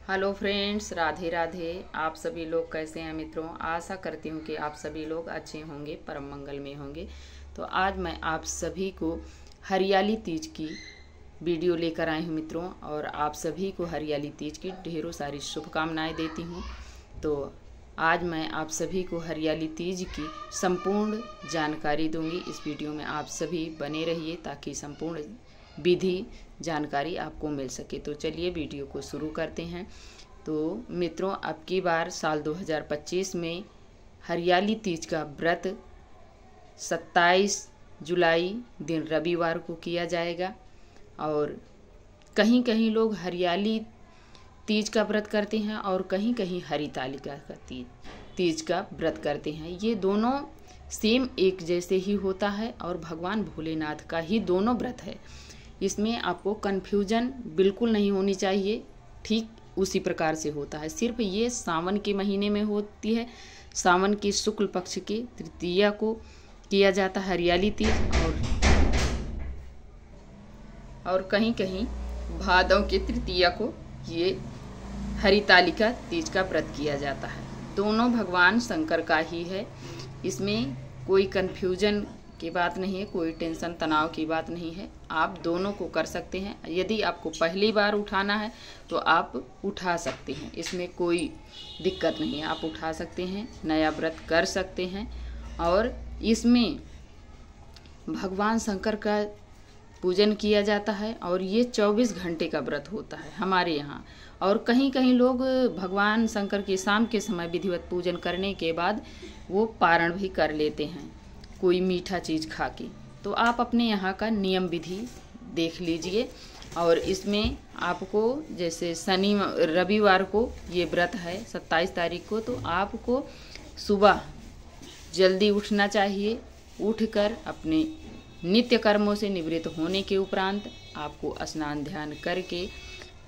Hello friends, Radhe Radhe. आप सभी लोग कैसे हैं मित्रों? आशा करती हूँ कि आप सभी लोग अच्छे होंगे, परम मंगल में होंगे। तो आज मैं आप सभी को हरियाली तीज की वीडियो लेकर आई हूँ मित्रों, और आप सभी को हरियाली तीज की ढेरों सारी शुभकामनाएं देती हूँ। तो आज मैं आप सभी को हरियाली तीज की संपूर्ण जानकारी दूंगी। इस वीडियो में आप सभी बने रहिए ताकि संपूर्ण विधि जानकारी आपको मिल सके। तो चलिए वीडियो को शुरू करते हैं। तो मित्रों, अब की बार साल 2025 में हरियाली तीज का व्रत 27 जुलाई दिन रविवार को किया जाएगा, और कहीं कहीं लोग हरियाली तीज का व्रत करते हैं और कहीं कहीं हरितालिका का तीज का व्रत करते हैं। ये दोनों सेम एक जैसे ही होता है और भगवान भोलेनाथ का ही दोनों व्रत है। इसमें आपको कन्फ्यूजन बिल्कुल नहीं होनी चाहिए, ठीक उसी प्रकार से होता है। सिर्फ ये सावन के महीने में होती है। सावन के शुक्ल पक्ष के तृतीया को किया जाता है हरियाली तीज, और कहीं कहीं भादव के तृतीया को ये हरितालिका तीज का व्रत किया जाता है। दोनों भगवान शंकर का ही है। इसमें कोई कन्फ्यूजन की बात नहीं है, कोई टेंशन तनाव की बात नहीं है। आप दोनों को कर सकते हैं। यदि आपको पहली बार उठाना है तो आप उठा सकते हैं, इसमें कोई दिक्कत नहीं है। आप उठा सकते हैं, नया व्रत कर सकते हैं। और इसमें भगवान शंकर का पूजन किया जाता है, और ये 24 घंटे का व्रत होता है हमारे यहाँ। और कहीं कहीं लोग भगवान शंकर के शाम के समय विधिवत पूजन करने के बाद वो पारण भी कर लेते हैं, कोई मीठा चीज़ खा के। तो आप अपने यहाँ का नियम विधि देख लीजिए। और इसमें आपको जैसे रविवार को ये व्रत है 27 तारीख को, तो आपको सुबह जल्दी उठना चाहिए। उठकर अपने नित्य कर्मों से निवृत्त होने के उपरांत आपको स्नान ध्यान करके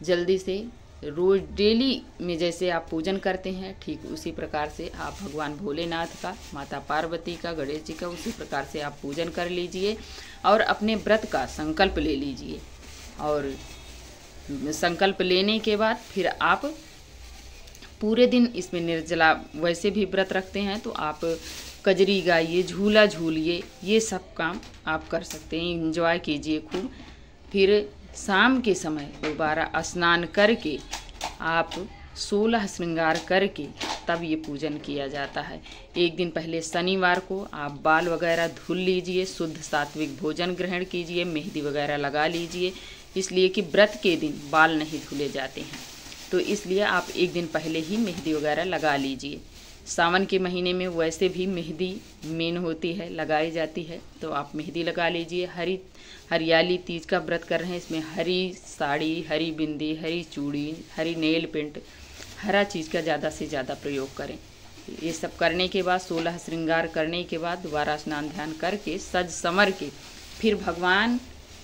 जल्दी से रोज डेली में जैसे आप पूजन करते हैं, ठीक उसी प्रकार से आप भगवान भोलेनाथ का, माता पार्वती का, गणेश जी का उसी प्रकार से आप पूजन कर लीजिए और अपने व्रत का संकल्प ले लीजिए। और संकल्प लेने के बाद फिर आप पूरे दिन इसमें निर्जला वैसे भी व्रत रखते हैं तो आप कजरी गाइए, झूला झूलिए, ये सब काम आप कर सकते हैं। एंजॉय कीजिए खूब। फिर शाम के समय दोबारा स्नान करके आप 16 श्रृंगार करके तब ये पूजन किया जाता है। एक दिन पहले शनिवार को आप बाल वगैरह धुल लीजिए, शुद्ध सात्विक भोजन ग्रहण कीजिए, मेहंदी वगैरह लगा लीजिए, इसलिए कि व्रत के दिन बाल नहीं धुले जाते हैं। तो इसलिए आप एक दिन पहले ही मेहंदी वगैरह लगा लीजिए। सावन के महीने में वैसे भी मेहंदी मेन होती है, लगाई जाती है, तो आप मेहंदी लगा लीजिए। हरियाली तीज का व्रत कर रहे हैं, इसमें हरी साड़ी, हरी बिंदी, हरी चूड़ी, हरी नेल पेंट, हरा चीज़ का ज़्यादा से ज़्यादा प्रयोग करें। ये सब करने के बाद 16 श्रृंगार करने के बाद दोबारा स्नान ध्यान करके सज संवर के फिर भगवान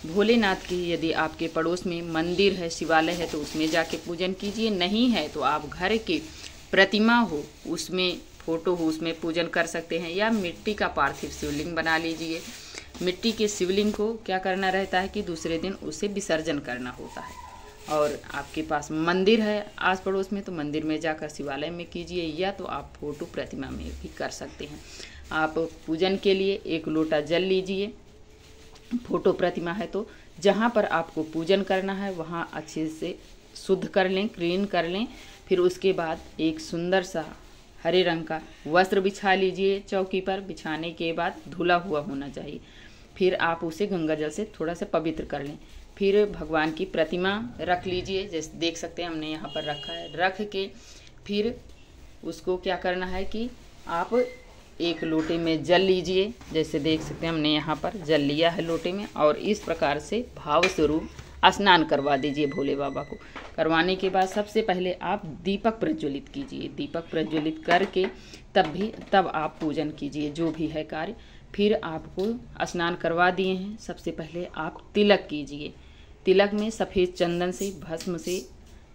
भोलेनाथ की, यदि आपके पड़ोस में मंदिर है, शिवालय है, तो उसमें जाके पूजन कीजिए। नहीं है तो आप घर के प्रतिमा हो, उसमें फोटो हो, उसमें पूजन कर सकते हैं। या मिट्टी का पार्थिव शिवलिंग बना लीजिए। मिट्टी के शिवलिंग को क्या करना रहता है कि दूसरे दिन उसे विसर्जन करना होता है। और आपके पास मंदिर है आस पड़ोस में तो मंदिर में जाकर शिवालय में कीजिए, या तो आप फोटो प्रतिमा में भी कर सकते हैं। आप पूजन के लिए 1 लोटा जल लीजिए। फोटो प्रतिमा है तो जहाँ पर आपको पूजन करना है वहाँ अच्छे से शुद्ध कर लें, क्लीन कर लें। फिर उसके बाद एक सुंदर सा हरे रंग का वस्त्र बिछा लीजिए। चौकी पर बिछाने के बाद धुला हुआ होना चाहिए। फिर आप उसे गंगा जल से थोड़ा सा पवित्र कर लें। फिर भगवान की प्रतिमा रख लीजिए, जैसे देख सकते हैं हमने यहाँ पर रखा है। रख के फिर उसको क्या करना है कि आप 1 लोटे में जल लीजिए, जैसे देख सकते हैं हमने यहाँ पर जल लिया है लोटे में। और इस प्रकार से भाव स्वरूप स्नान करवा दीजिए भोले बाबा को। करवाने के बाद सबसे पहले आप दीपक प्रज्वलित कीजिए। दीपक प्रज्वलित करके तब आप पूजन कीजिए जो भी है कार्य। फिर आपको स्नान करवा दिए हैं, सबसे पहले आप तिलक कीजिए। तिलक में सफ़ेद चंदन से, भस्म से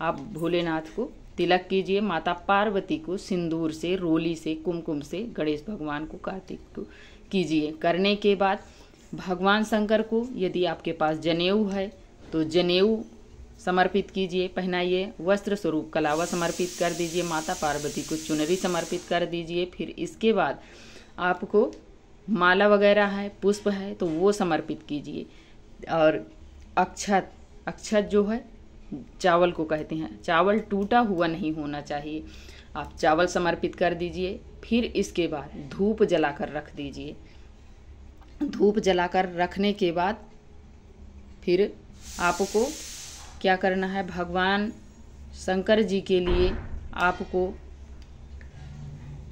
आप भोलेनाथ को तिलक कीजिए। माता पार्वती को सिंदूर से, रोली से, कुमकुम से, गणेश भगवान को, कार्तिक को कीजिए। करने के बाद भगवान शंकर को, यदि आपके पास जनेऊ है तो जनेऊ समर्पित कीजिए, पहनाइए, वस्त्र स्वरूप कलावा समर्पित कर दीजिए, माता पार्वती को चुनरी समर्पित कर दीजिए। फिर इसके बाद आपको माला वगैरह है, पुष्प है तो वो समर्पित कीजिए। और अक्षत जो है चावल को कहते हैं, चावल टूटा हुआ नहीं होना चाहिए, आप चावल समर्पित कर दीजिए। फिर इसके बाद धूप जलाकर रख दीजिए। धूप जलाकर रखने के बाद फिर आपको क्या करना है, भगवान शंकर जी के लिए आपको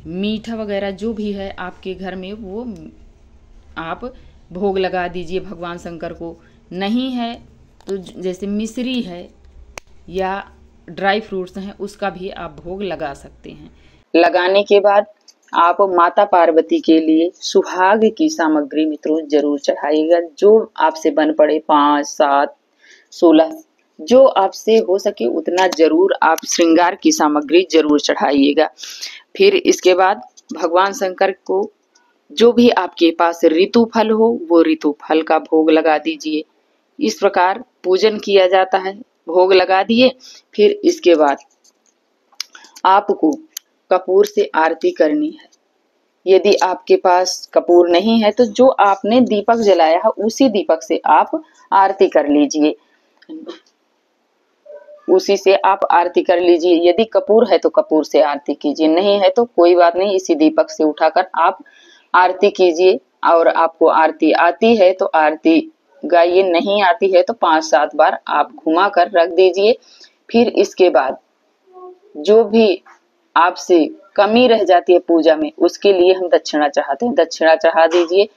मीठा वगैरह जो भी है आपके घर में वो आप भोग लगा दीजिए भगवान शंकर को। नहीं है तो जैसे मिश्री है या ड्राई फ्रूट्स हैं उसका भी आप भोग लगा सकते हैं। लगाने के बाद आप माता पार्वती के लिए सुहाग की सामग्री मित्रों जरूर चढ़ाइएगा, जो आपसे बन पड़े 5, 7, 16 जो आपसे हो सके उतना जरूर आप श्रृंगार की सामग्री जरूर चढ़ाइएगा। फिर इसके बाद भगवान शंकर को जो भी आपके पास ऋतु फल हो वो ऋतु फल का भोग लगा दीजिए। इस प्रकार पूजन किया जाता है। भोग लगा दिए, फिर इसके बाद आपको कपूर से आरती करनी है। यदि आपके पास कपूर नहीं है तो जो आपने दीपक जलाया है उसी दीपक से आप आरती कर लीजिए, उसी से आप आरती कर लीजिए। यदि कपूर है तो कपूर से आरती कीजिए, नहीं है तो कोई बात नहीं, इसी दीपक से उठाकर आप आरती कीजिए। और आपको आरती आती है तो आरती गाइए, नहीं आती है तो 5-7 बार आप घुमा कर रख दीजिए। फिर इसके बाद जो भी आपसे कमी रह जाती है पूजा में उसके लिए हम दक्षिणा चाहते हैं, दक्षिणा चढ़ा दीजिए,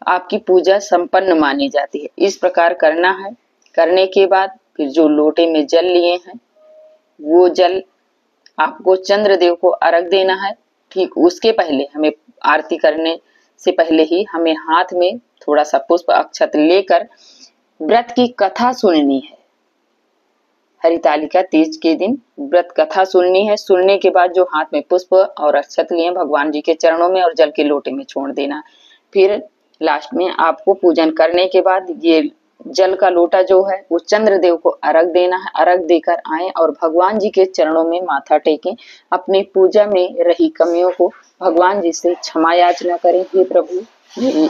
आपकी पूजा संपन्न मानी जाती है। इस प्रकार करना है। करने के बाद फिर जो लोटे में जल लिए हैं वो जल आपको चंद्रदेव को अर्घ देना है। ठीक उसके पहले हमें आरती करने से पहले ही हमें हाथ में थोड़ा सा पुष्प अक्षत लेकर व्रत की कथा सुननी है। हरितालिका तीज के दिन व्रत कथा सुननी है। सुनने के बाद जो हाथ में पुष्प और अक्षत लिए भगवान जी के चरणों में और जल के लोटे में छोड़ देना। फिर लास्ट में आपको पूजन करने के बाद ये जल का लोटा जो है वो चंद्रदेव को अर्घ देना है। अर्घ देकर आए और भगवान जी के चरणों में माथा टेकें। अपनी पूजा में रही कमियों को भगवान जी से क्षमा याचना करें। हे प्रभु, मेरी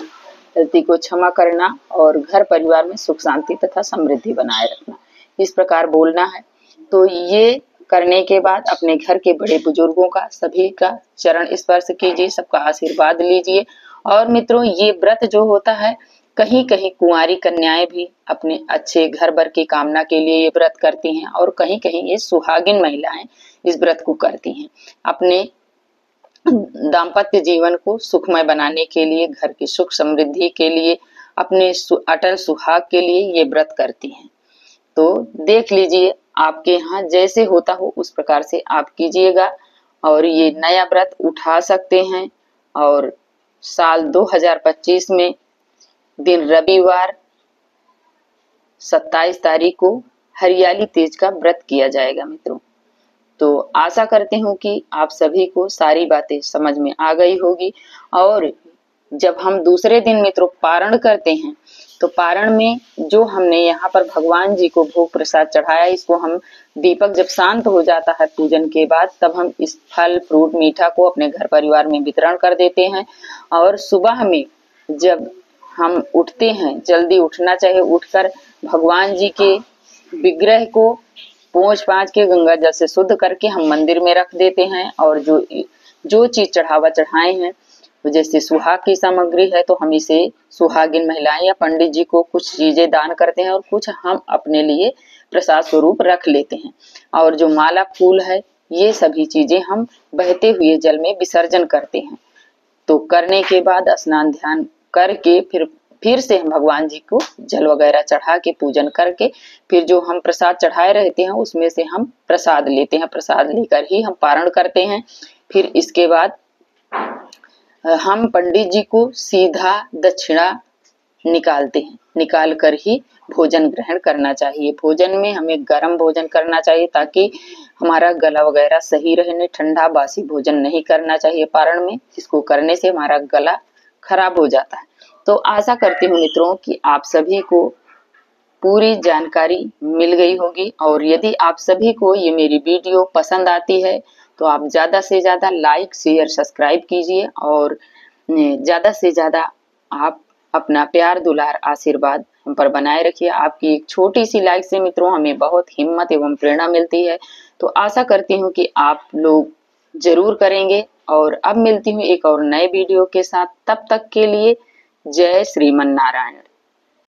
गलती को क्षमा करना और घर परिवार में सुख शांति तथा समृद्धि बनाए रखना, इस प्रकार बोलना है। तो ये करने के बाद अपने घर के बड़े बुजुर्गों का सभी का चरण स्पर्श कीजिए, सबका आशीर्वाद लीजिए। और मित्रों ये व्रत जो होता है कहीं कहीं कुंवारी कन्याएं भी अपने अच्छे घर भर की कामना के लिए ये व्रत करती हैं और कहीं कहीं ये सुहागिन महिलाएं इस व्रत को करती हैं अपने दाम्पत्य जीवन को सुखमय बनाने के लिए, घर की सुख समृद्धि के लिए, अपने अटल सुहाग के लिए ये व्रत करती हैं। तो देख लीजिए आपके यहाँ जैसे होता हो उस प्रकार से आप कीजिएगा और ये नया व्रत उठा सकते हैं। और साल 2025 में दिन रविवार 27 तारीख को हरियाली तीज का व्रत किया जाएगा मित्रों। तो आशा करते हूँ कि आप सभी को सारी बातें समझ में आ गई होगी। और जब हम दूसरे दिन मित्रों पारण करते हैं तो पारण में जो हमने यहाँ पर भगवान जी को भोग प्रसाद चढ़ाया, इसको हम दीपक जब शांत हो जाता है पूजन के बाद तब हम इस फल फ्रूट मीठा को अपने घर परिवार में वितरण कर देते हैं। और सुबह में जब हम उठते हैं, जल्दी उठना चाहिए, उठकर भगवान जी के विग्रह को पोंछ पाँच के गंगा जल से शुद्ध करके हम मंदिर में रख देते हैं। और जो चीज चढ़ावा चढ़ाए हैं तो जैसे सुहाग की सामग्री है तो हम इसे सुहागिन महिलाएं या पंडित जी को कुछ चीजें दान करते हैं और कुछ हम अपने लिए प्रसाद स्वरूप रख लेते हैं। और जो माला फूल है ये सभी चीजें हम बहते हुए जल में विसर्जन करते हैं। तो करने के बाद स्नान ध्यान करके फिर से हम भगवान जी को जल वगैरह चढ़ा के पूजन करके फिर जो हम प्रसाद चढ़ाए रहते हैं उसमें से हम प्रसाद लेते हैं। प्रसाद लेकर ही हम पारण करते हैं। फिर इसके बाद हम पंडित जी को सीधा दक्षिणा निकालते हैं, निकाल कर ही भोजन ग्रहण करना चाहिए। भोजन में हमें गर्म भोजन करना चाहिए ताकि हमारा गला वगैरह सही रहे। ठंडा बासी भोजन नहीं करना चाहिए पारण में, इसको करने से हमारा गला खराब हो जाता है। तो आशा करती हूँ मित्रों कि आप सभी को पूरी जानकारी मिल गई होगी। और यदि आप सभी को ये मेरी वीडियो पसंद आती है तो आप ज़्यादा से ज़्यादा लाइक शेयर सब्सक्राइब कीजिए और ज़्यादा से ज़्यादा आप अपना प्यार दुलार आशीर्वाद हम पर बनाए रखिए। आपकी एक छोटी सी लाइक से मित्रों हमें बहुत हिम्मत एवं प्रेरणा मिलती है। तो आशा करती हूँ कि आप लोग जरूर करेंगे। और अब मिलती हूँ एक और नए वीडियो के साथ, तब तक के लिए जय श्रीमन नारायण।